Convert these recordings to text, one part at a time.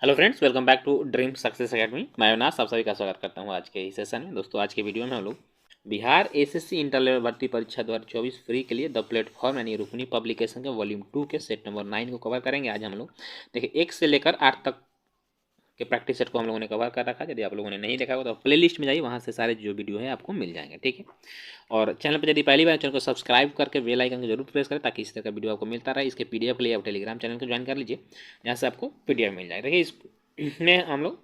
Hello friends, welcome back to Dream Success Academy. मैं अविनाश, आप सभी का स्वागत करता हूं आज के इस सेशन में। दोस्तों, आज के वीडियो में हम लोग बिहार एसएससी इंटर लेवल भर्ती परीक्षा 2024 फ्री के लिए द प्लेटफॉर्म यानी रुकनी पब्लिकेशन के वॉल्यूम 2 के सेट नंबर 9 को कवर करेंगे। आज हम लोग देखिए 1 से लेकर 8 तक के प्रैक्टिस सेट को हम लोगों ने कवर कर रखा है। यदि आप लोगों ने नहीं देखा होगा तो प्ले लिस्ट में जाइए, वहाँ से सारे जो वीडियो है आपको मिल जाएंगे। ठीक है, और चैनल पर यदि पहली बार चैनल को सब्सक्राइब करके बेल आइकन को जरूर प्रेस करें ताकि इस तरह का वीडियो आपको मिलता रहे। इसके पीडीएफ के लिए आप टेलीग्राम चैनल को ज्वाइन कर लीजिए, जहाँ से आपको पीडीएफ मिल जाएगा। देखिए, इसमें हम लोग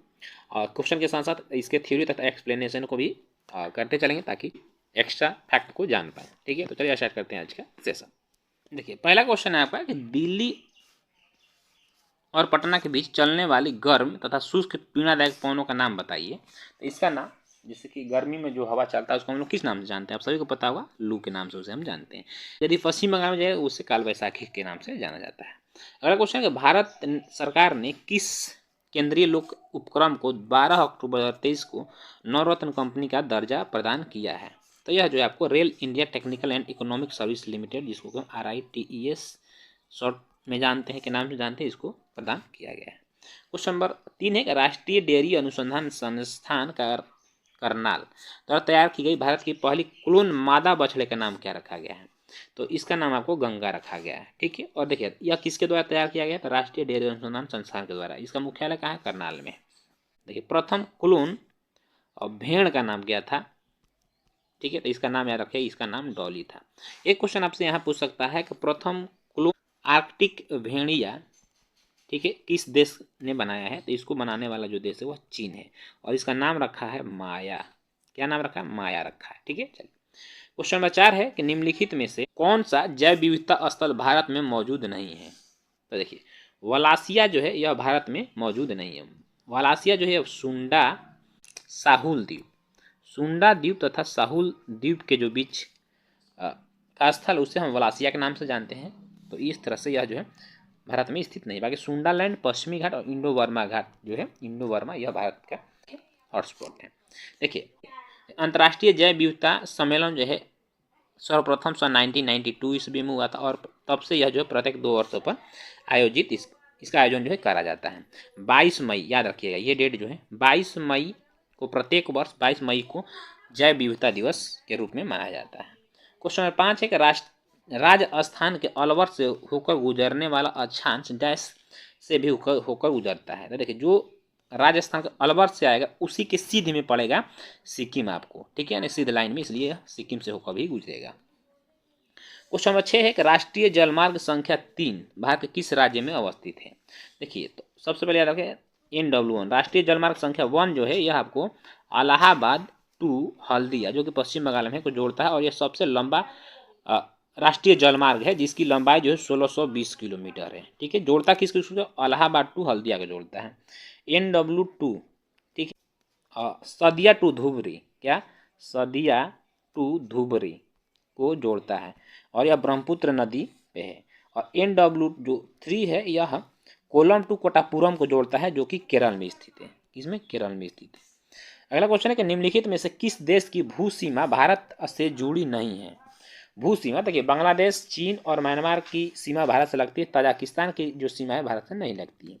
क्वेश्चन के साथ साथ इसके थ्योरी तथा एक्सप्लेनेशन को भी करते चलेंगे ताकि एक्स्ट्रा फैक्ट को जान पाए। ठीक है, तो चलिए स्टार्ट करते हैं आज का सेशन। देखिए, पहला क्वेश्चन है आपका कि दिल्ली और पटना के बीच चलने वाली गर्म तथा शुष्क पीड़ादायक पवनों का नाम बताइए। तो इसका नाम, जैसे कि गर्मी में जो हवा चलता है उसको हम लोग किस नाम से जानते हैं? आप सभी को पता होगा, लू के नाम से उसे हम जानते हैं। यदि पश्चिम बंगाल में जाए उसे काल वैसाखी के नाम से जाना जाता है। अगला क्वेश्चन है कि भारत सरकार ने किस केंद्रीय लोक उपक्रम को 12 अक्टूबर 2023 को नवरत्न कंपनी का दर्जा प्रदान किया है? तो यह जो है आपको rail India technical and economic service limited, जिसको हम RITES शॉर्ट में जानते हैं, के नाम से जानते हैं, इसको प्रदान किया गया है। क्वेश्चन नंबर 3 है कि राष्ट्रीय डेयरी अनुसंधान संस्थान का करनाल द्वारा तैयार की गई भारत की पहली क्लोन मादा बछड़े का नाम क्या रखा गया है? तो इसका नाम आपको गंगा रखा गया है। ठीक है, और देखिए यह किसके द्वारा तैयार किया गया? तो राष्ट्रीय डेयरी अनुसंधान संस्थान के द्वारा। इसका मुख्यालय कहाँ है? करनाल में। देखिए, प्रथम क्लोन और भेड़ का नाम क्या था? ठीक है, तो इसका नाम याद रखिए, इसका नाम डॉली था। एक क्वेश्चन आपसे यहाँ पूछ सकता है कि प्रथम क्लोन आर्कटिक भेड़िया, ठीक है, किस देश ने बनाया है? तो इसको बनाने वाला जो देश है वह चीन है, और इसका नाम रखा है माया। क्या नाम रखा है? माया रखा है। ठीक है, चलिए क्वेश्चन नंबर 4 है कि निम्नलिखित में से कौन सा जैव विविधता स्थल भारत में मौजूद नहीं है? तो देखिए, वलासिया जो है यह भारत में मौजूद नहीं है। वलासिया जो है सुंडा साहुल द्वीप, सुंडा द्वीप तथा साहुल द्वीप के जो बीच का स्थल, उसे हम वलासिया के नाम से जानते हैं। तो इस तरह से यह जो है भारत में स्थित नहीं। बाकी सुंडालैंड, पश्चिमी घाट और इंडो बर्मा घाट जो है, इंडो बर्मा, यह भारत का हॉटस्पॉट है। देखिए, अंतर्राष्ट्रीय जैव विविधता सम्मेलन जो है सर्वप्रथम सन 1992 ईस्वी में हुआ था, और तब से यह जो है प्रत्येक 2 वर्षों पर आयोजित इसका आयोजन जो है करा जाता है। 22 मई, याद रखिएगा ये डेट जो है, 22 मई को, प्रत्येक वर्ष 22 मई को जैव विविधता दिवस के रूप में मनाया जाता है। क्वेश्चन नंबर 5 है कि राजस्थान के अलवर से होकर गुजरने वाला अक्षांश डैश से भी होकर गुजरता है? तो देखिए, जो राजस्थान के अलवर से आएगा उसी के सीध में पड़ेगा सिक्किम आपको। ठीक है, यानी सीध लाइन में, इसलिए सिक्किम से होकर भी गुजरेगा। क्वेश्चन नंबर 6 है कि राष्ट्रीय जलमार्ग संख्या 3 भारत के किस राज्य में अवस्थित है? देखिए, तो सबसे पहले याद रखें NW1 राष्ट्रीय जलमार्ग संख्या 1 जो है यह आपको इलाहाबाद टू हल्दिया, जो कि पश्चिम बंगाल में, को जोड़ता है, और यह सबसे लंबा राष्ट्रीय जलमार्ग है, जिसकी लंबाई जो है 1620 किलोमीटर है। ठीक है, जोड़ता किसको? इलाहाबाद टू हल्दिया को जोड़ता है। NW2, ठीक है, सदिया टू धुबरी, क्या? सदिया टू धुबरी को जोड़ता है, और यह ब्रह्मपुत्र नदी पे है। और NW3 है, यह कोलम टू कोटापुरम को जोड़ता है, जो कि केरल में स्थित है। किसमें? केरल में स्थित है। अगला क्वेश्चन है कि निम्नलिखित में से किस देश की भू सीमा भारत से जुड़ी नहीं है? भू सीमा, देखिए बांग्लादेश, चीन और म्यांमार की सीमा भारत से लगती है। तजाकिस्तान की जो सीमा है भारत से नहीं लगती है।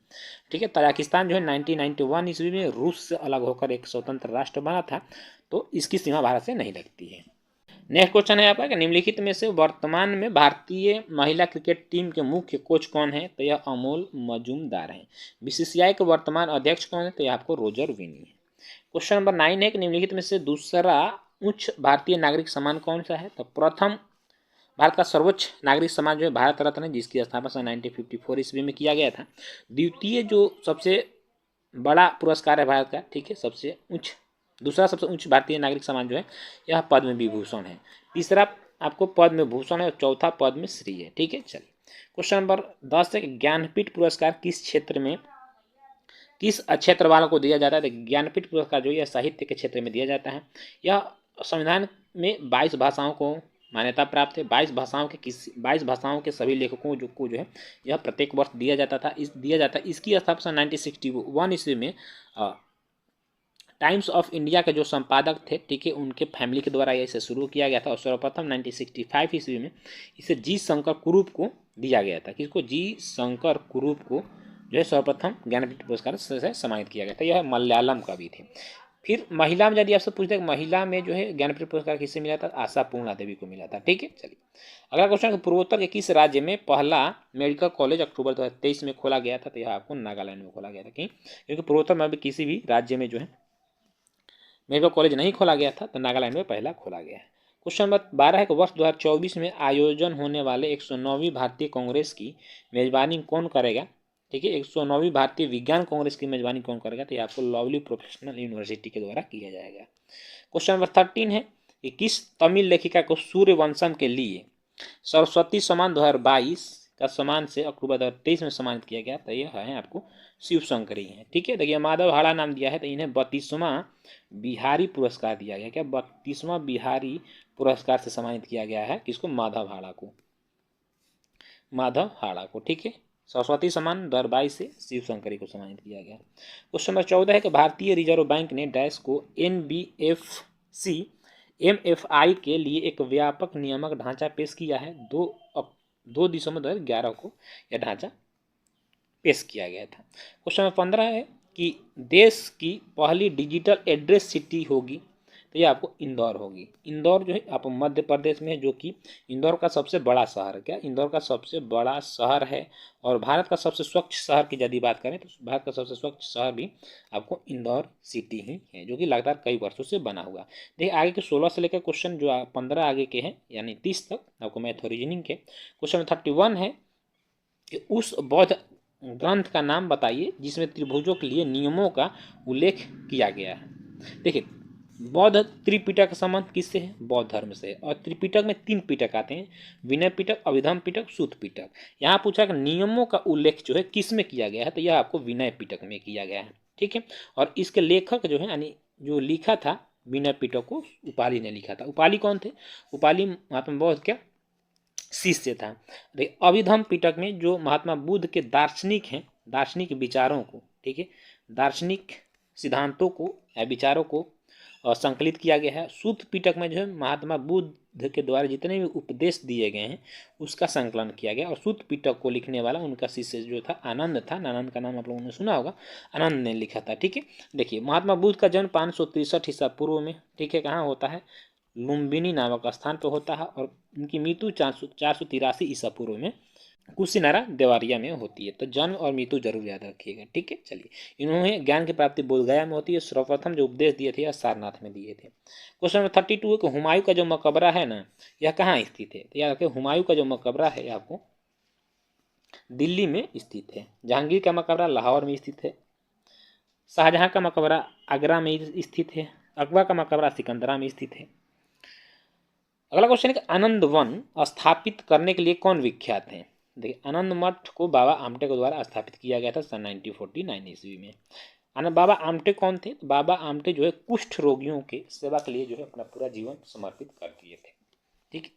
ठीक है, तजाकिस्तान जो है 1991 ईस्वी में रूस से अलग होकर एक स्वतंत्र राष्ट्र बना था, तो इसकी सीमा भारत से नहीं लगती है। नेक्स्ट क्वेश्चन है आपका कि निम्नलिखित में से वर्तमान में भारतीय महिला क्रिकेट टीम के मुख्य कोच कौन है? तो यह अमोल मजूमदार हैं। BCCI के वर्तमान अध्यक्ष कौन है? तो यह आपको रोजर विनी है। क्वेश्चन नंबर 9 है कि निम्नलिखित में से दूसरा उच्च भारतीय नागरिक सम्मान कौन सा है? तो प्रथम भारत का सर्वोच्च नागरिक सम्मान जो है भारत रत्न है, जिसकी स्थापना सन 1954 ईस्वी में किया गया था। द्वितीय जो सबसे बड़ा पुरस्कार है भारत का, ठीक है, सबसे उच्च, दूसरा सबसे उच्च भारतीय नागरिक सम्मान जो है यह पद्म विभूषण है। तीसरा आपको पद्म भूषण है, और चौथा पद्म श्री है। ठीक है, चलिए क्वेश्चन नंबर 10 है कि ज्ञानपीठ पुरस्कार किस क्षेत्र में, किस क्षेत्र वालों को दिया जाता है? तो ज्ञानपीठ पुरस्कार जो है साहित्य के क्षेत्र में दिया जाता है। यह संविधान में 22 भाषाओं को मान्यता प्राप्त है। 22 भाषाओं के सभी लेखकों को जो है यह प्रत्येक वर्ष दिया जाता था। इसकी स्थापना 1961 ईस्वी में टाइम्स ऑफ इंडिया के जो संपादक थे, ठीक है, उनके फैमिली के द्वारा इसे शुरू किया गया था, और सर्वप्रथम 1965 ईस्वी में इसे जी शंकर कुरूप को दिया गया था। किसको? जी शंकर कुरूप को जो है सर्वप्रथम ज्ञानपीठ पुरस्कार से सम्मानित किया गया था। यह मलयालम का भी थे। फिर महिला में यदि आपसे पूछते हैं महिला में जो है ज्ञानपीठ पुरस्कार किससे मिला था, आशा पूर्णा देवी को मिला था। ठीक है, चलिए अगला क्वेश्चन है पूर्वोत्तर के किस राज्य में पहला मेडिकल कॉलेज अक्टूबर 2023 में खोला गया था। तो यह आपको नागालैंड में खोला गया था। क्योंकि पूर्वोत्तर में अभी किसी भी राज्य में जो है मेडिकल कॉलेज नहीं खोला गया था, तो नागालैंड में पहला खोला गया है। क्वेश्चन नंबर 12 है कि वर्ष 2024 में आयोजन होने वाले 109वीं भारतीय कांग्रेस की मेजबानी कौन करेगा। ठीक है, 109वीं भारतीय विज्ञान कांग्रेस की मेजबानी कौन करेगा, तो ये आपको लवली प्रोफेशनल यूनिवर्सिटी के द्वारा किया जाएगा। क्वेश्चन नंबर 13 है कि किस तमिल लेखिका को सूर्यवंशम के लिए सरस्वती सम्मान 2022 का सम्मान से अक्टूबर 2023 में सम्मानित किया गया, तो यह है आपको शिव शंकरी है। ठीक है, देखिए माधव हाड़ा नाम दिया है, तो इन्हें 32वां बिहारी पुरस्कार दिया गया। क्या 32वां बिहारी पुरस्कार से सम्मानित किया गया है किसको, माधव हाड़ा को, माधव हाड़ा को। ठीक है, सरस्वती सम्मान 2022 से शिव शंकरी को सम्मानित किया गया। क्वेश्चन नंबर 14 है कि भारतीय रिजर्व बैंक ने डैश को NBFC MFI के लिए एक व्यापक नियामक ढांचा पेश किया है। 2 दिसंबर 2011 को यह ढांचा पेश किया गया था। क्वेश्चन नंबर 15 है कि देश की पहली डिजिटल एड्रेस सिटी होगी, तो ये आपको इंदौर होगी। इंदौर जो है आप मध्य प्रदेश में है, जो कि इंदौर का सबसे बड़ा शहर है। क्या इंदौर का सबसे बड़ा शहर है और भारत का सबसे स्वच्छ शहर की यदि बात करें तो भारत का सबसे स्वच्छ शहर भी आपको इंदौर सिटी ही है, जो कि लगातार कई वर्षों से बना हुआ। देखिए आगे के 16 से लेकर क्वेश्चन जो 15 आगे के हैं यानी 30 तक आपको मैथ और रीजनिंग के। क्वेश्चन 31 है कि उस बौद्ध ग्रंथ का नाम बताइए जिसमें त्रिभुजों के लिए नियमों का उल्लेख किया गया है। देखिए बौद्ध त्रिपिटक का संबंध किससे है, बौद्ध धर्म से है। और त्रिपिटक में 3 पिटक आते हैं, विनय पिटक, अभिधम पिटक, सूत पिटक। यहाँ पूछा कि नियमों का उल्लेख जो है किस में किया गया है, तो यह आपको विनय पिटक में किया गया है। ठीक है, और इसके लेखक जो है यानी जो लिखा था विनय पिटक को उपाली ने लिखा था। उपाली कौन थे, उपाली महात्मा बौद्ध क्या शिष्य था। अभिधम पिटक में जो महात्मा बुद्ध के दार्शनिक हैं, दार्शनिक विचारों को, ठीक है, दार्शनिक सिद्धांतों को या विचारों को संकलित किया गया है। सूत पिटक में जो है महात्मा बुद्ध के द्वारा जितने भी उपदेश दिए गए हैं उसका संकलन किया गया। और सूत पिटक को लिखने वाला उनका शिष्य जो था आनंद था, आनंद का नाम आप लोगों ने सुना होगा, आनंद ने लिखा था। ठीक है, देखिए महात्मा बुद्ध का जन्म 563 ईसा पूर्व में, ठीक है, कहाँ होता है, लुम्बिनी नामक स्थान पर होता है। और उनकी मृत्यु 483 ईसा पूर्व में कुशीनारा देवारिया में होती है। तो जन्म और मृत्यु जरूर याद रखिएगा। ठीक है, चलिए इन्होंने ज्ञान की प्राप्ति बोधगया में होती है। सर्वप्रथम जो उपदेश दिए थे यह सारनाथ में दिए थे। क्वेश्चन नंबर 32 है कि हुमायूं का जो मकबरा है ना यह कहाँ स्थित है, तो याद रखिए हुमायूं का जो मकबरा है आपको दिल्ली में स्थित है। जहांगीर का मकबरा लाहौर में स्थित है। शाहजहां का मकबरा आगरा में स्थित है। अकबर का मकबरा सिकंदरा में स्थित है। अगला क्वेश्चन है कि आनंद वन स्थापित करने के लिए कौन विख्यात है। देखिए आनंद मठ को बाबा आमटे के द्वारा स्थापित किया गया था सन 1949 ईस्वी में। आनंद बाबा आमटे कौन थे, तो बाबा आमटे जो है कुष्ठ रोगियों के सेवा के लिए जो है अपना पूरा जीवन समर्पित कर दिए थे। ठीक है,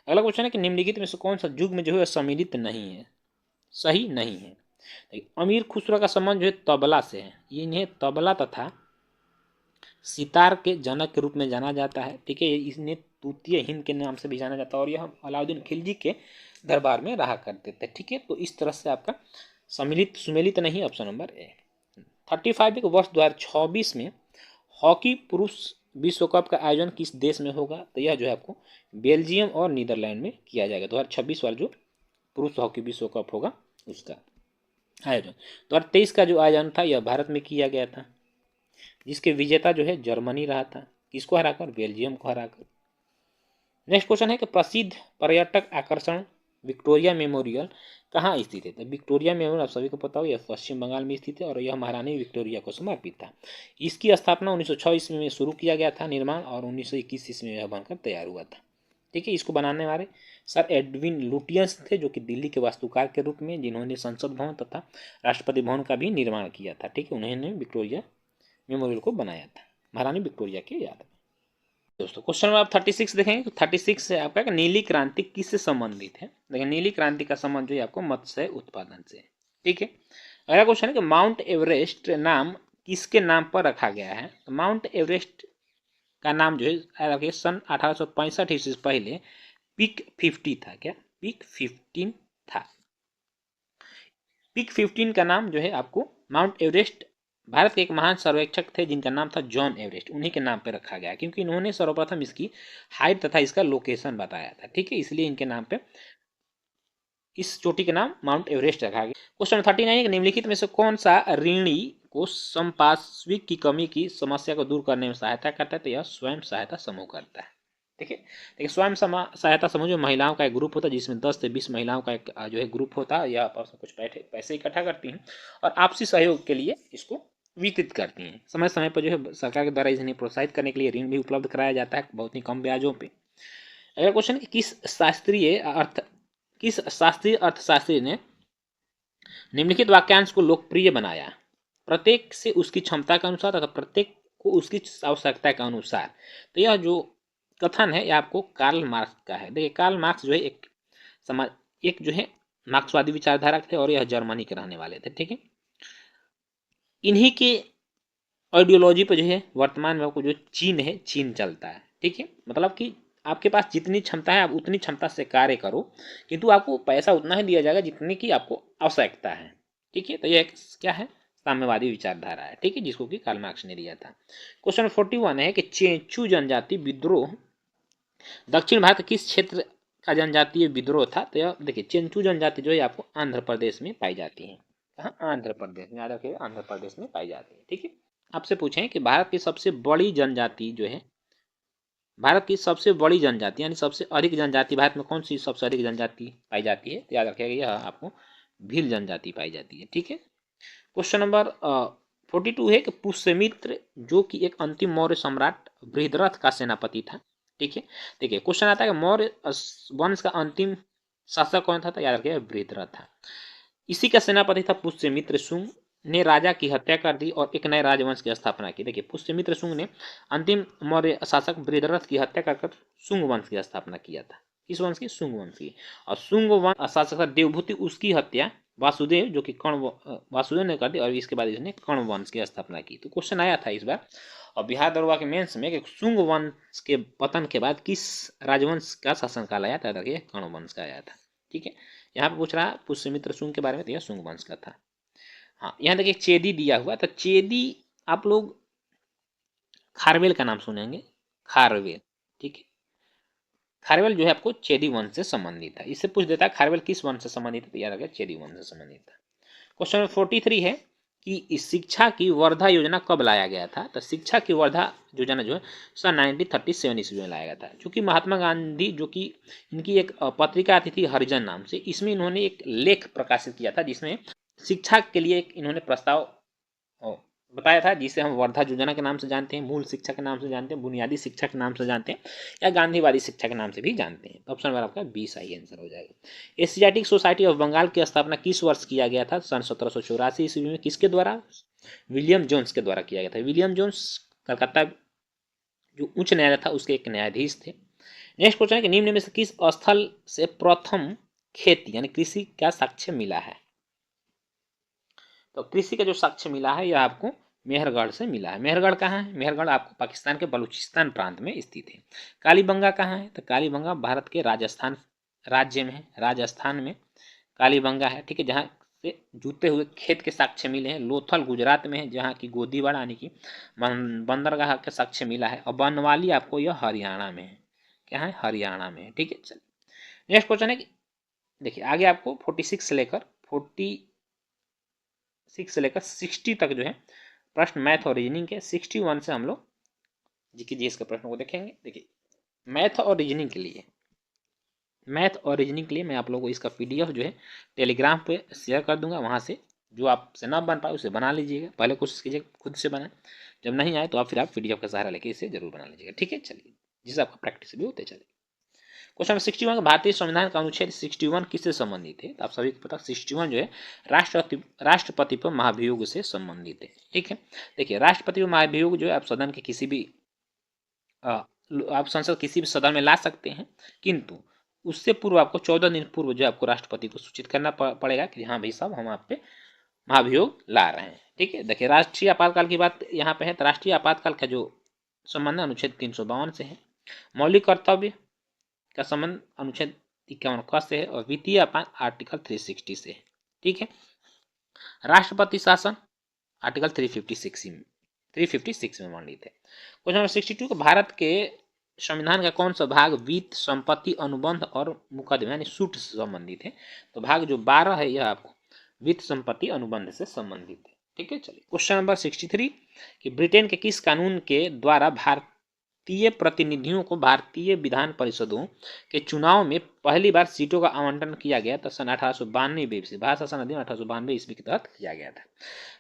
अगला क्वेश्चन है कि निम्नलिखित में से कौन सा युग में जो है सम्मिलित नहीं है, सही नहीं है। अमीर खुसरो का संबंध जो है तबला से है। इन्हें तबला तथा सितार के जनक के रूप में जाना जाता है। ठीक है, इसने तूतीय हिंद के नाम से भी जाना जाता है और यह अलाउद्दीन खिलजी के दरबार में रहा करते थे। ठीक है, तो इस तरह से आपका सम्मिलित सुमेलित नहीं, ऑप्शन नंबर ए। 35 के वर्ष 2026 में हॉकी पुरुष विश्व कप का आयोजन किस देश में होगा, तो यह जो है आपको बेल्जियम और नीदरलैंड में किया जाएगा। 2026 वाला जो पुरुष हॉकी विश्व कप होगा उसका आयोजन। 2023 का जो आयोजन था यह भारत में किया गया था, जिसके विजेता जो है जर्मनी रहा था, किसको हराकर, बेल्जियम को हराकर। नेक्स्ट क्वेश्चन है कि प्रसिद्ध पर्यटक आकर्षण विक्टोरिया मेमोरियल कहाँ स्थित है, तो विक्टोरिया मेमोरियल आप सभी को पता हो यह पश्चिम बंगाल में स्थित है और यह महारानी विक्टोरिया को समर्पित था। इसकी स्थापना 1906 ईस्वी में शुरू किया गया था निर्माण और 1921 ईस्वी में यह बनकर तैयार हुआ था। ठीक है, इसको बनाने वाले सर एडविन लुटियंस थे, जो कि दिल्ली के वास्तुकार के रूप में जिन्होंने संसद भवन तथा राष्ट्रपति भवन का भी निर्माण किया था। ठीक है, उन्होंने विक्टोरिया मेमोरियल को बनाया था महारानी विक्टोरिया के याद में। दोस्तों क्वेश्चन नंबर आप 36 देखेंगे तो 36 से आपका नीली क्रांति किससे संबंधित है। देखिए नीली क्रांति का संबंध जो है आपको मत्स्य उत्पादन से। ठीक है, अगला क्वेश्चन है कि माउंट एवरेस्ट नाम किसके नाम पर रखा गया है, तो माउंट एवरेस्ट का नाम जो है सन 1865 ईस्वी से पहले पीक 50 था। क्या पीक 15 था। पीक 15 का नाम जो है आपको माउंट एवरेस्ट, भारत के एक महान सर्वेक्षक थे जिनका नाम था जॉन एवरेस्ट, उन्हीं के नाम पर रखा गया क्योंकि इन्होंने सर्वप्रथम इसकी हाइट तथा इसका लोकेशन बताया था। ठीक है, इसलिए इनके नाम पे इस चोटी का नाम माउंट एवरेस्ट रखा गया। क्वेश्चन 39, निम्नलिखित में से कौन सा ऋणी को संपार्श्विक की कमी की समस्या को दूर करने में सहायता करता है? तो यह स्वयं सहायता समूह करता है। ठीक है, देखिए स्वयं सहायता समूह जो महिलाओं का एक ग्रुप होता है जिसमें 10 से 20 महिलाओं का एक जो है ग्रुप होता है, या आपस में कुछ पैसे इकट्ठा करती हैं और आपसी सहयोग के लिए इसको वितरित करती हैं। समय समय पर जो है सरकार के द्वारा इन्हें प्रोत्साहित करने के लिए ऋण भी उपलब्ध कराया जाता है बहुत ही कम ब्याजों पे। अगला क्वेश्चन, किस शास्त्रीय अर्थशास्त्री ने निम्नलिखित वाक्यांश को लोकप्रिय बनाया? प्रत्येक से उसकी क्षमता के अनुसार तथा प्रत्येक को उसकी आवश्यकता के अनुसार। तो यह जो कथन है यह आपको कार्ल मार्क्स का है। देखिए कार्ल मार्क्स जो है एक जो है मार्क्सवादी विचारधारा थे और यह जर्मनी के रहने वाले थे। ठीक है, इन्हीं के आइडियोलॉजी पर जो है वर्तमान में आपको जो चीन है, चीन चलता है। ठीक है, मतलब कि आपके पास जितनी क्षमता है आप उतनी क्षमता से कार्य करो, किंतु आपको पैसा उतना ही दिया जाएगा जितनी की आपको आवश्यकता है। ठीक है, तो यह क्या है? साम्यवादी विचारधारा है। ठीक है, जिसको कि कार्ल मार्क्स ने दिया था। क्वेश्चन 41 है कि चेंचू जनजाति विद्रोह दक्षिण भारत किस क्षेत्र का जनजातीय विद्रोह था? तो यह देखिए चेंचू जनजाति जो है आपको आंध्र प्रदेश में पाई जाती है। कहाँ? आंध्र प्रदेश में, याद रखिएगा आंध्र प्रदेश में पाई जाती है। ठीक है, आपसे पूछें कि भारत की सबसे बड़ी जनजाति जो है, भारत की सबसे बड़ी जनजाति यानी सबसे अधिक जनजाति भारत में कौन सी सबसे अधिक जनजाति पाई जाती है? तो याद रखिएगा यह आपको भील जनजाति पाई जाती है। ठीक है, क्वेश्चन नंबर 42 है कि पुष्यमित्र जो कि एक अंतिम मौर्य सम्राट बृहद्रथ का सेनापति था। ठीक है, देखिए क्वेश्चन आता है कि मौर्य वंश का अंतिम शासक कौन था? तो याद रखिएगा बृहद्रथ था। इसी का सेनापति था पुष्यमित्र शुंग ने राजा की हत्या कर दी और एक नए राजवंश की स्थापना की। देखिए पुष्यमित्र शुंग ने अंतिम मौर्य शासक बृहद्रथ की हत्या कर शुंग वंश की स्थापना किया था। किस वंश की? शुंग वंश की। और शुंग वंश शासक देवभूति, उसकी हत्या वासुदेव जो कि वासुदेव ने कर दी और इसके बाद इसने कर्ण वंश की स्थापना की। तो क्वेश्चन आया था इस बार और बिहार दरोगा के मेंस में कि शुंग वंश के पतन के बाद किस राजवंश का शासनकाल आया था? देखिए कर्ण वंश का आया था। ठीक है, यहाँ पे पूछ रहा है पुष्यमित्र शुंग के बारे में, तो यह शुंग वंश का था। हाँ, यहाँ देखिए चेदी दिया हुआ, तो चेदी आप लोग खारवेल का नाम सुनेंगे, खारवेल। ठीक है, खारवेल जो है आपको चेदी वंश से संबंधित है। इससे पूछ देता है खारवेल किस वंश से संबंधित है? तो याद रखिए चेदी वंश से संबंधित है। क्वेश्चन नंबर 43 है कि शिक्षा की वर्धा योजना कब लाया गया था? तो शिक्षा की वर्धा योजना जो है 1937 ईस्वी में लाया गया था। चूंकि महात्मा गांधी जो कि इनकी एक पत्रिका आती थी हरिजन नाम से, इसमें इन्होंने एक लेख प्रकाशित किया था जिसमें शिक्षा के लिए एक इन्होंने प्रस्ताव बताया था, जिसे हम वर्धा योजना के नाम से जानते हैं, मूल शिक्षा के नाम से जानते हैं, बुनियादी शिक्षा के नाम से जानते हैं, या गांधीवादी शिक्षा के नाम से भी जानते हैं। तो ऑप्शन नंबर आपका 20 सही आंसर हो जाएगा। एशियाटिक सोसाइटी ऑफ बंगाल की स्थापना किस वर्ष किया गया था? सन 1784 ईस्वी में। किसके द्वारा? विलियम जोन्स के द्वारा किया गया था। विलियम जोन्स कलकत्ता जो उच्च न्यायालय था उसके एक न्यायाधीश थे। नेक्स्ट क्वेश्चन है कि निम्न में से किस स्थल से प्रथम खेती यानी कृषि का साक्ष्य मिला है? तो कृषि का जो साक्ष्य मिला है यह आपको मेहरगढ़ से मिला है। मेहरगढ़ कहाँ है? मेहरगढ़ आपको पाकिस्तान के बलूचिस्तान प्रांत में स्थित है। कालीबंगा कहाँ है? तो कालीबंगा भारत के राजस्थान राज्य में है, राजस्थान में कालीबंगा है। ठीक है, जहाँ से जुते हुए खेत के साक्ष्य मिले हैं। लोथल गुजरात में है जहाँ की गोदीवाड़ा यानी कि बंदरगाह के साक्ष्य मिला है। और बनवाली आपको यह हरियाणा में है। क्या है? हरियाणा में है। ठीक है, चलिए नेक्स्ट क्वेश्चन है कि देखिए आगे आपको 46 से लेकर 60 तक जो है प्रश्न मैथ और रीजनिंग के। 61 से हम लोग जीके के प्रश्नों को देखेंगे। देखिए मैथ और रीजनिंग के लिए मैं आप लोगों को इसका पीडीएफ जो है टेलीग्राम पे शेयर कर दूंगा। वहाँ से जो आपसे ना बन पाए उसे बना लीजिएगा। पहले कोशिश कीजिएगा खुद से बनाए, जब नहीं आए तो आप फिर आप पीडीएफ का सहारा लेके इसे जरूर बना लीजिएगा। ठीक है, चलिए जिससे आपका प्रैक्टिस भी होते चले। क्वेश्चन नंबर 61, भारतीय संविधान का अनुच्छेद 61 किससे संबंधित है? तो आप सभी को पता 61 जो है राष्ट्रपति पर महाभियोग से संबंधित है। ठीक है, देखिए राष्ट्रपति पर महाभियोग जो है आप सदन के किसी भी आप संसद किसी भी सदन में ला सकते हैं, किंतु उससे पूर्व आपको 14 दिन पूर्व जो आपको राष्ट्रपति को सूचित करना पड़ेगा कि हाँ भाई साहब हम आप पे महाभियोग ला रहे हैं। ठीक है, देखिए राष्ट्रीय आपातकाल की बात यहाँ पे है तो राष्ट्रीय आपातकाल का जो संबंध अनुच्छेद 352 से है। मौलिक कर्तव्य का संबंध अनुच्छेद 51 क से है और वित्तीय आर्टिकल 360 से है। ठीक है, राष्ट्रपति शासन आर्टिकल 356 में वर्णित है। क्वेश्चन नंबर 62 भारत के संविधान का कौन सा भाग वित्त, संपत्ति, अनुबंध और मुकदमे यानी सूट से संबंधित है? तो भाग जो 12 है यह आपको वित्त, संपत्ति, अनुबंध से संबंधित है। ठीक है, चलिए क्वेश्चन नंबर 63 कि ब्रिटेन के किस कानून के द्वारा भारतीय प्रतिनिधियों को भारतीय विधान परिषदों के चुनाव में पहली बार सीटों का आवंटन किया गया? तो सन 1892 ईस्वी भारत शासन अधिनियम 1892 ईस्वी के तहत किया गया था।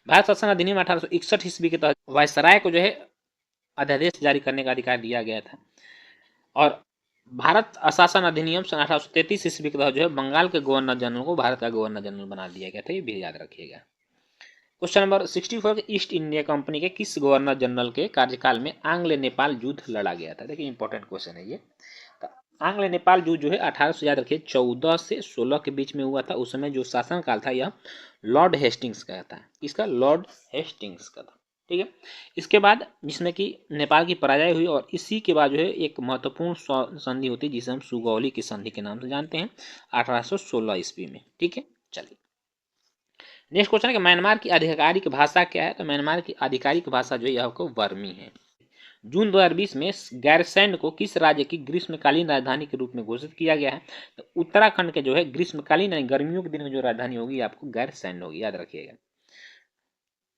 भारत शासन अधिनियम 1861 ईस्वी के तहत वायसराय को जो है अध्यादेश जारी करने का अधिकार दिया गया था। और भारत शासन अधिनियम सन 1833 ईस्वी के तहत जो है बंगाल के गवर्नर जनरल को भारत का गवर्नर जनरल बना दिया गया था। ये भी याद रखिएगा। Question number 64 east India company के किस गवर्नर जनरल के कार्यकाल में आंग्ल नेपाल युद्ध लड़ा गया था? देखिए इंपॉर्टेंट क्वेश्चन है ये। तो आंग्ल नेपाल युद्ध जो है 1800 याद रखिए 14 से 16 के बीच में हुआ था। उस समय जो शासनकाल था यह लॉर्ड हेस्टिंग्स का था। इसका लॉर्ड हेस्टिंग्स का था। ठीक है, इसके बाद जिसमें कि नेपाल की पराजय हुई और इसी के बाद जो है एक महत्वपूर्ण संधि होती है जिसे हम सुगौली की संधि के नाम से जानते हैं 1816 ईस्वी में। ठीक है, चलिए नेक्स्ट क्वेश्चन है कि म्यांमार की आधिकारिक भाषा क्या है? तो म्यांमार की आधिकारिक भाषा जो है यह आपको बर्मी है। जून 2020 में गैरसैंड को किस राज्य की ग्रीष्मकालीन राजधानी के रूप में घोषित किया गया है? तो उत्तराखंड के जो है ग्रीष्मकालीन यानी गर्मियों के दिन में जो राजधानी होगी आपको गैरसैंड होगी, याद रखिएगा।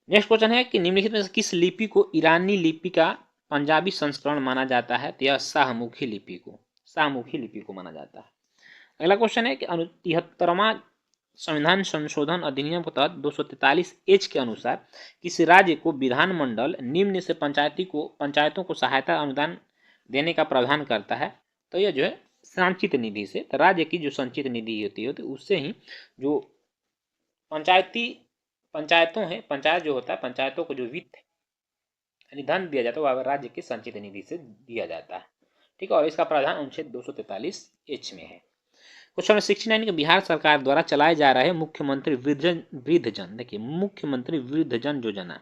नेक्स्ट क्वेश्चन है कि निम्नलिखित में से किस लिपि को ईरानी लिपि का पंजाबी संस्करण माना जाता है? तो यह शाहमुखी लिपि को माना जाता है। अगला क्वेश्चन है कि 73वां संविधान संशोधन अधिनियम के तहत 243H के अनुसार किसी राज्य को विधानमंडल निम्न से पंचायतों को सहायता अनुदान देने का प्रावधान करता है? तो यह जो है संचित निधि से, तो राज्य की जो संचित निधि होती है तो उससे ही जो पंचायत जो होता है पंचायतों को जो वित्त यानी धन दिया जाता है वह राज्य की संचित निधि से दिया जाता है। ठीक है, और इसका प्रावधान अनुच्छेद 243H में है। क्वेश्चन नंबर 69 के बिहार सरकार द्वारा चलाए जा रहे मुख्यमंत्री वृद्धजन देखिए मुख्यमंत्री वृद्धजन योजना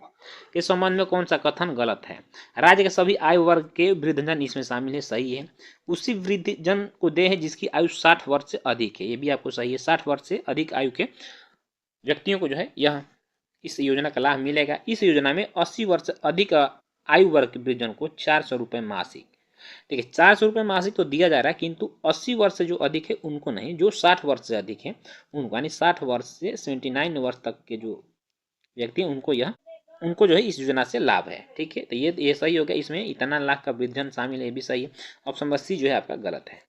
के संबंध में कौन सा कथन गलत है? राज्य के सभी आयु वर्ग के वृद्धजन इसमें शामिल है, सही है। उसी वृद्धजन को दे है जिसकी आयु 60 वर्ष से अधिक है, ये भी आपको सही है। 60 वर्ष से अधिक आयु के व्यक्तियों को जो है यह इस योजना का लाभ मिलेगा। इस योजना में 80 वर्ष से अधिक आयु वर्ग के वृद्धजन को 400 रुपये मासिक, देखिए 400 रुपये मासिक तो दिया जा रहा है, किंतु 80 वर्ष से जो अधिक है उनको नहीं, जो 60 वर्ष से अधिक है उनको, यानी 60 वर्ष से 79 वर्ष तक के जो व्यक्ति हैं उनको जो है इस योजना से लाभ है। ठीक है, तो ये सही हो गया। इसमें इतना लाख का वृद्धजन शामिल है, ये भी सही है। ऑप्शन नंबर सी जो है आपका गलत है।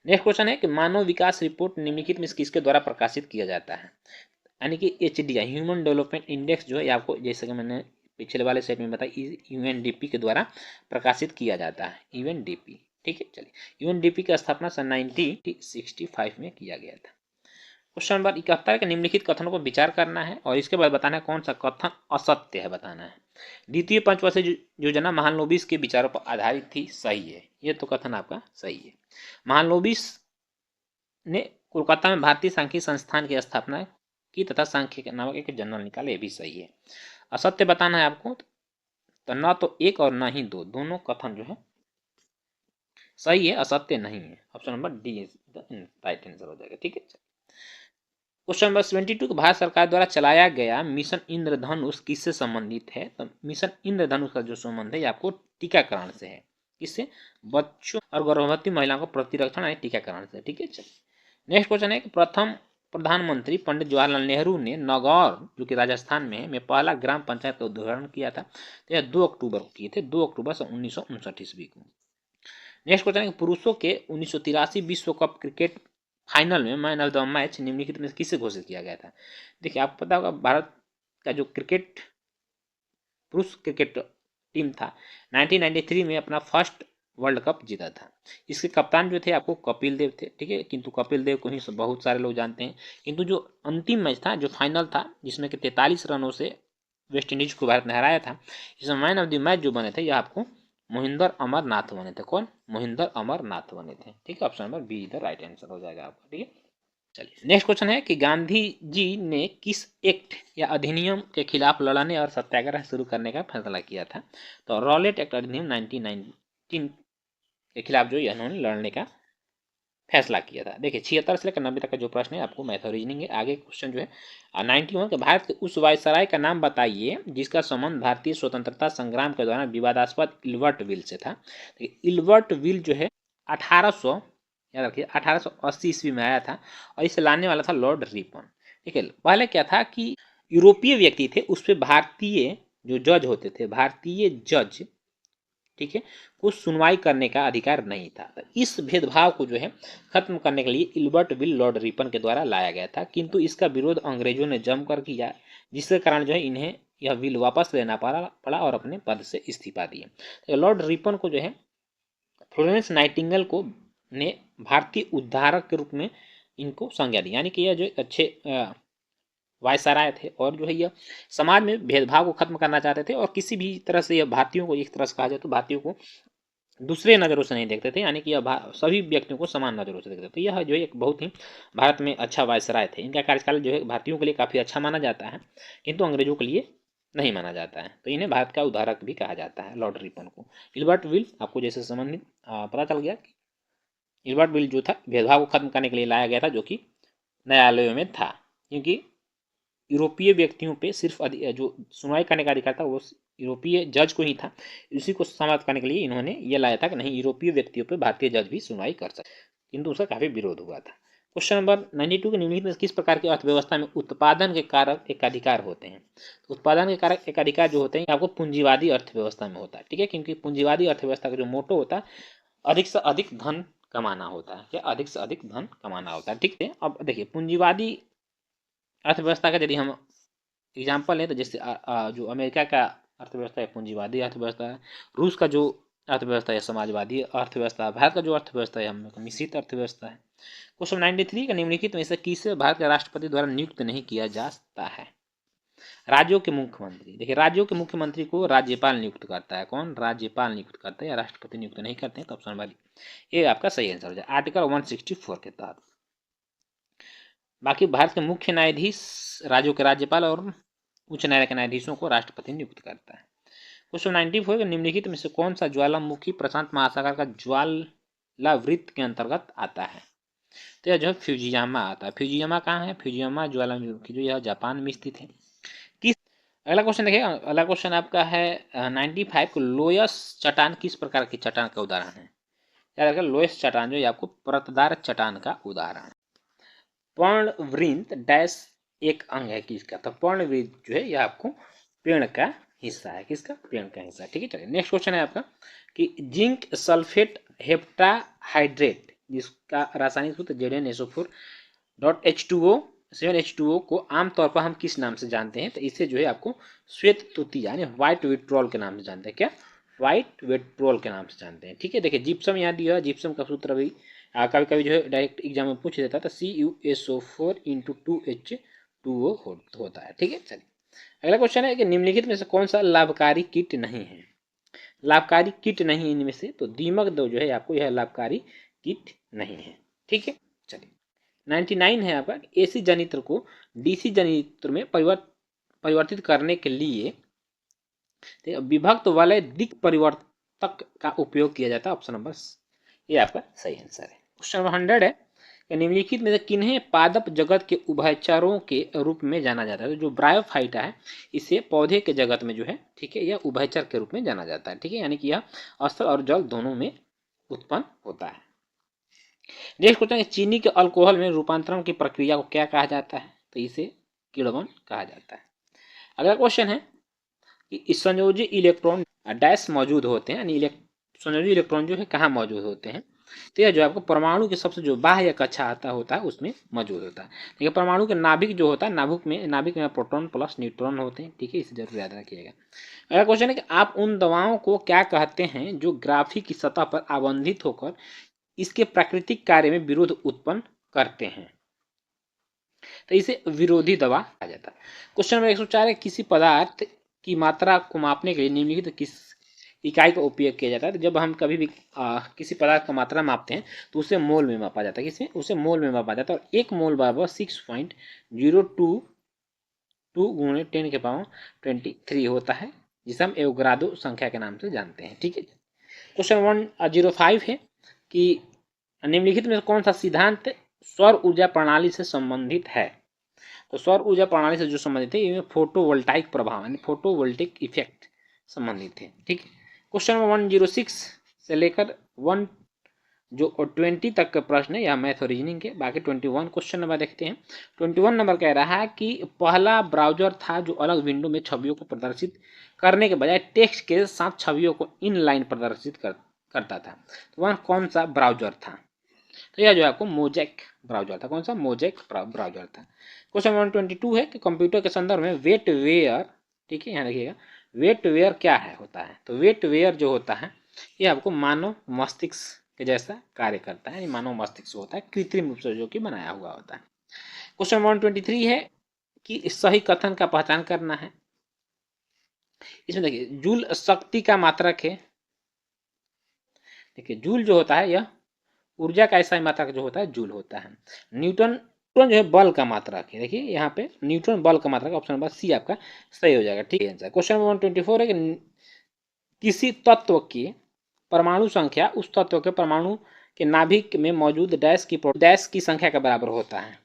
नेक्स्ट क्वेश्चन है कि मानव विकास रिपोर्ट निम्नलिखित में किसके द्वारा प्रकाशित किया जाता है? यानी कि HDI ह्यूमन डेवलपमेंट इंडेक्स जो है आपको जैसे कि मैंने पिछले वाले सेट में बताया UNDP के द्वारा प्रकाशित किया जाता है। UNDP, ठीक है, चलिए UNDP की स्थापना सन 1965 में किया गया था। क्वेश्चन नंबर 71 के निम्नलिखित कथनों पर विचार करना है और इसके बाद बताना है कौन सा कथन असत्य है, बताना है। द्वितीय पंचवर्षीय योजना महालनोबिस के विचारों पर आधारित थी, सही है, ये तो कथन आपका सही है। महालनोबिस ने कोलकाता में भारतीय सांख्यिकी संस्थान की स्थापना की तथा सांख्यिकी नामक एक जर्नल निकाले, ये भी सही है। असत्य बताना है आपको, तो न तो एक और न ही दो, दोनों कथन जो है सही है, असत्य नहीं है। Option number D is the right answer हो जाएगा। ठीक है, क्वेश्चन नंबर 72 भारत सरकार द्वारा चलाया गया मिशन इंद्रधनुष किससे संबंधित है? तो मिशन इंद्रधनुष का जो संबंध है आपको टीकाकरण से है। किससे? बच्चों और गर्भवती महिलाओं को प्रतिरक्षण है टीकाकरण से। ठीक है, चलिए नेक्स्ट क्वेश्चन है कि प्रथम प्रधानमंत्री पंडित जवाहरलाल नेहरू ने नागौर जो कि राजस्थान में पहला ग्राम पंचायत का उद्घाटन किया था, तो यह 2 अक्टूबर को किए थे, 2 अक्टूबर सन 1959 ईस्वी को। नेक्स्ट क्वेश्चन है कि पुरुषों के 1983 विश्व कप क्रिकेट फाइनल में मैन ऑफ द मैच निम्नलिखित में किसे घोषित किया गया था? देखिए आपको पता होगा भारत का जो पुरुष क्रिकेट टीम था 1993 में अपना फर्स्ट वर्ल्ड कप जीता था। इसके कप्तान जो थे आपको कपिल देव थे। ठीक है, किंतु कपिल देव को ही बहुत सारे लोग जानते हैं, किंतु जो अंतिम मैच था, जो फाइनल था, जिसमें कि 43 रनों से वेस्ट इंडीज को भारत ने हराया था, इसमें मैन ऑफ द मैच जो बने थे यह आपको मोहिंदर अमरनाथ बने थे। कौन? मोहिंदर अमरनाथ बने थे। ठीक है, ऑप्शन नंबर बी इधर राइट आंसर हो जाएगा आपका। ठीक है, चलिए नेक्स्ट क्वेश्चन है कि गांधी जी ने किस एक्ट या अधिनियम के खिलाफ लड़ने और सत्याग्रह शुरू करने का फैसला किया था? तो रॉलेट एक्ट अधिनियम 1919 के खिलाफ जो इन्होंने लड़ने का फैसला किया था। देखिए 76 से लेकर 90 तक का जो प्रश्न है आपको मैथ और रीजनिंग है। आगे क्वेश्चन जो है 91 के भारत के उस वायसराय का नाम बताइए जिसका संबंध भारतीय स्वतंत्रता संग्राम के दौरान विवादास्पद इल्बर्ट विल से था। इल्बर्ट विल जो है 1800 याद रखिए 1880 ईस्वी में आया था और इसे लाने वाला था लॉर्ड रिपन। ठीक है, पहले क्या था कि यूरोपीय व्यक्ति थे, उस पर भारतीय जो जज होते थे, भारतीय जज, ठीक है, को सुनवाई करने का अधिकार नहीं था। इस भेदभाव को जो है खत्म करने के लिए इल्बर्ट विल लॉर्ड रिपन के द्वारा लाया गया था, किंतु इसका विरोध अंग्रेजों ने जमकर किया, जिसके कारण जो है इन्हें यह बिल वापस लेना पड़ा और अपने पद से इस्तीफा दिए। तो लॉर्ड रिपन को जो है फ्लोरेंस नाइटिंगेल को ने भारतीय उद्धारक के रूप में इनको संज्ञा दी, यानी कि यह जो अच्छे वायसराय थे और जो है यह समाज में भेदभाव को खत्म करना चाहते थे और किसी भी तरह से यह भारतीयों को, एक तरह से कहा जाए तो भारतीयों को दूसरे नज़रों से नहीं देखते थे, यानी कि यह सभी व्यक्तियों को समान नज़रों से देखते थे। यह जो है एक बहुत ही भारत में अच्छा वायसराय थे। इनका कार्यकाल जो है भारतीयों के लिए काफ़ी अच्छा माना जाता है, किंतु अंग्रेजों के लिए नहीं माना जाता है। तो इन्हें भारत का उद्धारक भी कहा जाता है, लॉर्ड रिपन को। इल्बर्ट विल आपको जैसे संबंधित पता चल गया कि इल्बर्ट विल जो था भेदभाव को खत्म करने के लिए लाया गया था, जो कि न्यायालयों में था, क्योंकि यूरोपीय व्यक्तियों पे सिर्फ जो सुनवाई करने का अधिकार था वो यूरोपीय जज को ही था। इसी को समाप्त करने के लिए इन्होंने ये लाया था कि नहीं, यूरोपीय व्यक्तियों पे भारतीय जज भी सुनवाई कर सकते, किंतु उसका काफ़ी विरोध हुआ था। क्वेश्चन नंबर 92 के निम्नलिखित में किस प्रकार की अर्थव्यवस्था में उत्पादन के कारक एकाधिकार होते हैं? तो उत्पादन के कारक एकाधिकार जो होते हैं आपको पूंजीवादी अर्थव्यवस्था में होता है। ठीक है, क्योंकि पूंजीवादी अर्थव्यवस्था का जो मोटो होता है अधिक से अधिक धन कमाना होता है। क्या? अधिक से अधिक धन कमाना होता है। ठीक है, अब देखिए पूंजीवादी अर्थव्यवस्था का यदि हम एग्जाम्पल लें तो जैसे जो अमेरिका का अर्थव्यवस्था है पूंजीवादी अर्थव्यवस्था है, रूस का जो अर्थव्यवस्था है समाजवादी अर्थव्यवस्था है, भारत का जो अर्थव्यवस्था है हम मिश्रित अर्थव्यवस्था है। क्वेश्चन 93 का निम्नलिखित में से किसे भारत के राष्ट्रपति द्वारा नियुक्त नहीं किया जा सकता है? राज्यों के मुख्यमंत्री। देखिए राज्यों के मुख्यमंत्री को राज्यपाल नियुक्त करता है। कौन? राज्यपाल नियुक्त करता है या राष्ट्रपति नियुक्त नहीं करते हैं। तो ऑप्शन नंबर ये आपका सही आंसर हो जाए आर्टिकल 164 के तहत। बाकी भारत के मुख्य न्यायाधीश राज्यों के राज्यपाल और उच्च न्यायालय के न्यायाधीशों को राष्ट्रपति नियुक्त करता है। क्वेश्चन 94 निम्नलिखित में से कौन सा ज्वालामुखी प्रशांत महासागर का ज्वालावृत्त के अंतर्गत आता है? तो यह जो है फ्यूजियामा आता है। फ्यूजियामा कहाँ है? फ्यूजियामा ज्वालामुखी जो यह जापान में स्थित है। किस अगला क्वेश्चन देखिए, अगला क्वेश्चन आपका है 95 को लोयस चट्टान किस प्रकार की चट्टान का उदाहरण है? याद रखिए लोयस चट्टान जो है आपको परतदार चट्टान का उदाहरण है। पर्णवृंत डैश एक अंग है किसका? तो पर्णवृंत जो है यह आपको पेड़ का हिस्सा है। किसका? पेड़ का हिस्सा। ठीक है, चलिए नेक्स्ट क्वेश्चन है आपका कि जिंक सल्फेट हेप्टाहाइड्रेट जिसका रासायनिक सूत्र ZnSO4.H2O 7H2O को आमतौर पर हम किस नाम से जानते हैं? तो इसे जो है आपको श्वेत तुती यानी व्हाइट विट्रोल के नाम से जानते हैं। क्या? व्हाइट विट्रोल के नाम से जानते हैं। ठीक है, देखिए जिप्सम यहाँ दिया है, जिप्सम का सूत्र भी कभी कभी जो है डायरेक्ट एग्जाम में पूछ देता था CuSO4 × 2H2O होता है। ठीक है, चलिए अगला क्वेश्चन है कि निम्नलिखित में से कौन सा लाभकारी कीट नहीं है? लाभकारी कीट नहीं इनमें से, तो दीमक दो जो है आपको यह लाभकारी कीट नहीं है। ठीक है, चलिए 99 है आपका AC जनित्र को DC जनित्र में परिवर्तित करने के लिए विभक्त वाले दिक् परिवर्तक का उपयोग किया जाता है। ऑप्शन नंबर ये आपका सही आंसर है। क्वेश्चन नंबर 100 है कि निम्नलिखित में से किन्हें पादप जगत के उभयचरों के रूप में जाना जाता है? तो जो ब्रायोफाइटा है इसे पौधे के जगत में जो है, ठीक है, यह उभयचर के रूप में जाना जाता है। ठीक है, यानी कि यह स्थल और जल दोनों में उत्पन्न होता है। नेक्स्ट क्वेश्चन है चीनी के अल्कोहल में रूपांतरण की प्रक्रिया को क्या कहा जाता है? तो इसे किण्वन कहा जाता है। अगला क्वेश्चन है कि संयोजी इलेक्ट्रॉन डैश मौजूद होते हैं, यानी संयोजी इलेक्ट्रॉन जो है कहाँ मौजूद होते हैं? तो यह जो आपको परमाणु के सबसे जो बाह्य कक्षा आता होता है उसमें मौजूद होता है। देखिए परमाणु के नाभिक जो होता है, नाभिक में प्रोटॉन प्लस न्यूट्रॉन होते हैं। ठीक है, इसे जरूर याद रखिएगा। अगला क्वेश्चन है कि आप उन दवाओं को क्या कहते हैं जो ग्राफी की सतह पर आवंधित होकर इसके प्राकृतिक कार्य में विरोध उत्पन्न करते हैं? तो इसे विरोधी दवा कहा जाता है। क्वेश्चन नंबर 104 है किसी पदार्थ की मात्रा को मापने के लिए निम्नलिखित किस इकाई का उपयोग किया जाता है? तो जब हम कभी भी किसी पदार्थ का मात्रा मापते हैं तो उसे मोल में मापा जाता है। किसमें? उसे मोल में मापा जाता है। और एक मोल बराबर 6.022 × 10⁻23 होता है, जिसे हम एवोगाड्रो संख्या के नाम से जानते हैं। ठीक है, क्वेश्चन 105 है कि निम्नलिखित में कौन सा सिद्धांत सौर ऊर्जा प्रणाली से संबंधित है? तो सौर ऊर्जा प्रणाली से जो संबंधित है इनमें फोटोवोल्टाइक प्रभाव यानी फोटोवोल्टिक इफेक्ट संबंधित है। ठीक, क्वेश्चन नंबर 106 से लेकर 20 तक का प्रश्न है, यह मैथ और रीजनिंग के। बाकी 21 क्वेश्चन नंबर देखते हैं। 21 नंबर कह रहा है कि पहला ब्राउजर था जो अलग विंडो में छवियों को प्रदर्शित करने के बजाय टेक्स्ट के साथ छवियों को इनलाइन प्रदर्शित करता था। तो वह कौन सा ब्राउजर था? तो यह जो है आपको मोजेक ब्राउजर था। कौन सा? मोजेक ब्राउजर था। क्वेश्चन 122 है कि कंप्यूटर के संदर्भ में वेटवेयर, ठीक है, यहाँ देखिएगा वेटवेयर क्या है होता है। तो वेटवेयर जो होता है ये आपको मानव मस्तिष्क के जैसा कार्य करता है। मानव मस्तिष्क होता है कृत्रिम रूप से जो कि बनाया हुआ होता है। क्वेश्चन 123 है कि सही कथन का पहचान करना है। इसमें देखिए जूल शक्ति का मात्रक है। देखिए जूल जो होता है यह ऊर्जा का ऐसा मात्रक जो होता है जूल होता है। न्यूटन जो है बल का मात्रक है। देखिए यहाँ पे न्यूटन बल का मात्रक, ऑप्शन नंबर सी आपका सही हो जाएगा। ठीक है। क्वेश्चन नंबर 124 है कि किसी तत्व की परमाणु संख्या उस तत्व के परमाणु के नाभिक में मौजूद डैश की संख्या के बराबर होता है।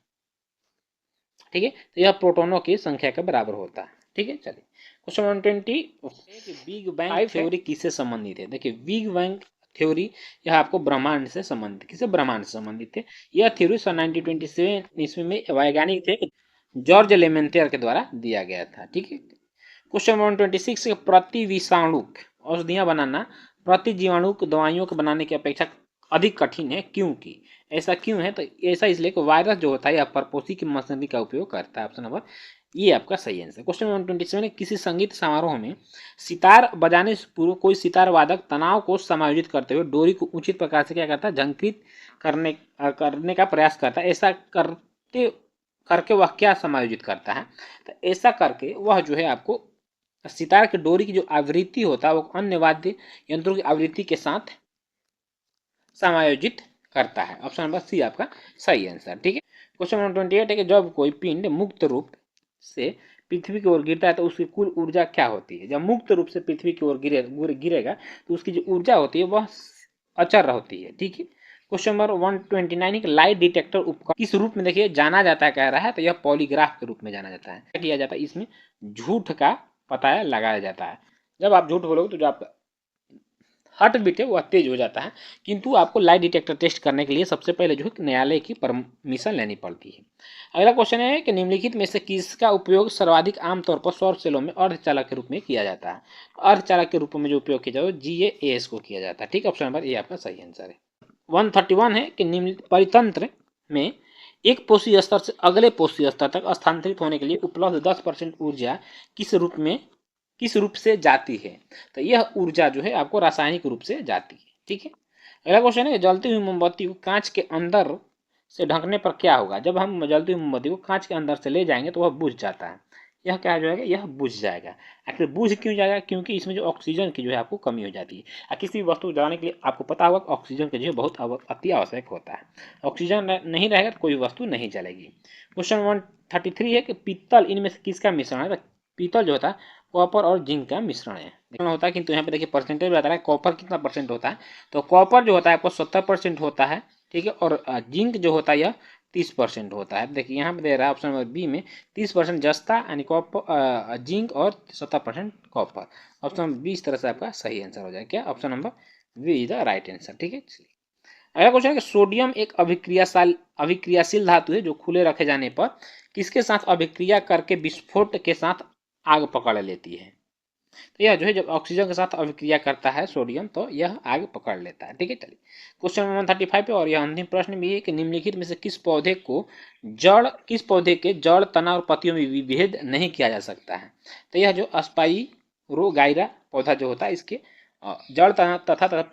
ठीक है, तो यह प्रोटॉनों की संख्या के बराबर होता है। ठीक है, चलिए क्वेश्चन 120 बिग बैंग थ्योरी किससे संबंधित है? देखिए बिग बैंग थ्योरी यह आपको ब्रह्मांड से संबंधित, किसे? ब्रह्मांड से संबंधित है। यह थ्योरी सन 1927 ईस्वी में वैज्ञानिक थे जॉर्ज लेमेंटियर के द्वारा दिया गया था। ठीक है। क्वेश्चन 126 प्रति विषाणुक औषधियां बनाना प्रति जीवाणुक दवाइयों को बनाने की अपेक्षा अधिक कठिन है, क्योंकि ऐसा क्यों है? तो ऐसा इसलिए कि वायरस जो होता है या परपोषी की मशीनरी का उपयोग करता है। ऑप्शन नंबर ये आपका सही आंसर। क्वेश्चन 127 किसी संगीत समारोह में सितार बजाने से पूर्व कोई सितार वादक तनाव को समायोजित करते हुए डोरी को उचित प्रकार से क्या करता है? झंकृत करने का प्रयास करता है। ऐसा करके वह क्या समायोजित करता है? तो ऐसा करके वह जो है आपको सितार की डोरी की जो आवृत्ति होता है वो अन्य वाद्य यंत्रों की आवृत्ति के साथ समायोजित करता है। ऑप्शन नंबर सी आपका सही आंसर। ठीक है। क्वेश्चन नंबर 28 है कि जब कोई पिंड मुक्त रूप से पृथ्वी की ओर गिरता है तो उसकी कुल ऊर्जा क्या होती है? जब मुक्त रूप से पृथ्वी की ओर गिरेगा तो उसकी जो ऊर्जा होती है वह अचर होती है। ठीक है। क्वेश्चन नंबर 129 है लाइट डिटेक्टर उपकरण किस रूप में देखिए जाना जाता है कह रहा है? तो यह पॉलीग्राफ के रूप में जाना जाता है। क्या किया जाता है? इसमें झूठ का पता लगाया जाता है। जब आप झूठ बोलोगे तो जो आप हार्ट बीट है वह तेज हो जाता है, किंतु आपको लाइट डिटेक्टर टेस्ट करने के लिए सबसे पहले जो है न्यायालय की परमिशन लेनी पड़ती है। अगला क्वेश्चन है कि निम्नलिखित में से किसका उपयोग सर्वाधिक आमतौर पर सौर सेलों में अर्धचालक के रूप में किया जाता है? अर्धचालक के रूप में जो उपयोग किया जाता है GAAS को किया जाता है। ठीक है, ऑप्शन नंबर ए आपका सही आंसर है। 131 है कि निम्न परितंत्र में एक पोषी स्तर से अगले पोषी स्तर तक स्थानांतरित होने के लिए उपलब्ध 10% ऊर्जा किस रूप से जाती है? तो यह ऊर्जा जो है आपको रासायनिक रूप से जाती है। ठीक है। अगला क्वेश्चन है जलती हुई मोमबत्ती को कांच के अंदर से ढकने पर क्या होगा? जब हम जलती हुई मोमबत्ती को कांच के अंदर से ले जाएंगे तो वह बुझ जाता है। यह क्या जो है? यह बुझ जाएगा। आखिर बुझ क्यों जाएगा? क्योंकि इसमें जो ऑक्सीजन की जो है आपको कमी हो जाती है। किसी भी वस्तु को जलाने के लिए आपको पता होगा कि ऑक्सीजन का जो है बहुत अति आवश्यक होता है। ऑक्सीजन नहीं रहेगा तो कोई वस्तु नहीं जलेगी। क्वेश्चन 133 है कि पीतल इनमें से किसका मिश्रण है? पीतल जो होता है कॉपर और जिंक का मिश्रण है होता है, किंतु यहाँ पे देखिए परसेंटेज बता रहा है कॉपर कितना परसेंट होता है। तो कॉपर जो होता है आपको 70% होता है। ठीक है, और जिंक जो होता है यह 30% होता है। देखिए यहाँ पे दे रहा है ऑप्शन नंबर बी में 30% जस्ता यानी कॉपर जिंक और 70% कॉपर। ऑप्शन नंबर बी इस तरह से आपका सही आंसर हो जाए। क्या? Option number B is the right answer. ठीक है, चलिए अगला क्वेश्चन है कि सोडियम एक अभिक्रियाशील धातु है जो खुले रखे जाने पर किसके साथ अभिक्रिया करके विस्फोट के साथ आग पकड़ लेती है? तो यह जो है जब ऑक्सीजन के साथ अभिक्रिया करता है सोडियम तो यह आग पकड़ लेता है। ठीक है, चलिए क्वेश्चन नंबर 35 पे और यह अंतिम प्रश्न भी है कि निम्नलिखित में से किस पौधे के जड़ तना और पत्तियों में विभेद नहीं किया जा सकता है? तो यह जो स्पाइरोगाइरा पौधा जो होता है इसके जड़ तना तथा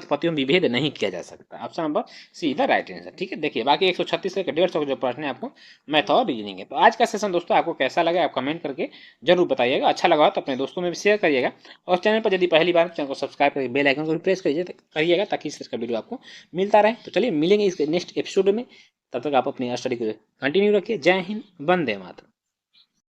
पत्तियों में विभेद नहीं किया जा सकता। Option number see the right answer. ठीक है, देखिए बाकी 136 से 150 जो प्रश्न है आपको मैथ और रीजनिंग है। तो आज का सेशन दोस्तों आपको कैसा लगा आप कमेंट करके जरूर बताइएगा। अच्छा लगा तो अपने दोस्तों में भी शेयर करिएगा और चैनल पर यदि पहली बार चैनल को सब्सक्राइब करके बेल आइकन को भी प्रेस करिएगा ताकि इसका वीडियो आपको मिलता रहे। तो चलिए मिलेंगे इस नेक्स्ट एपिसोड में, तब तक आप अपनी स्टडी को कंटिन्यू रखिए। जय हिंद, वंदे मातरम।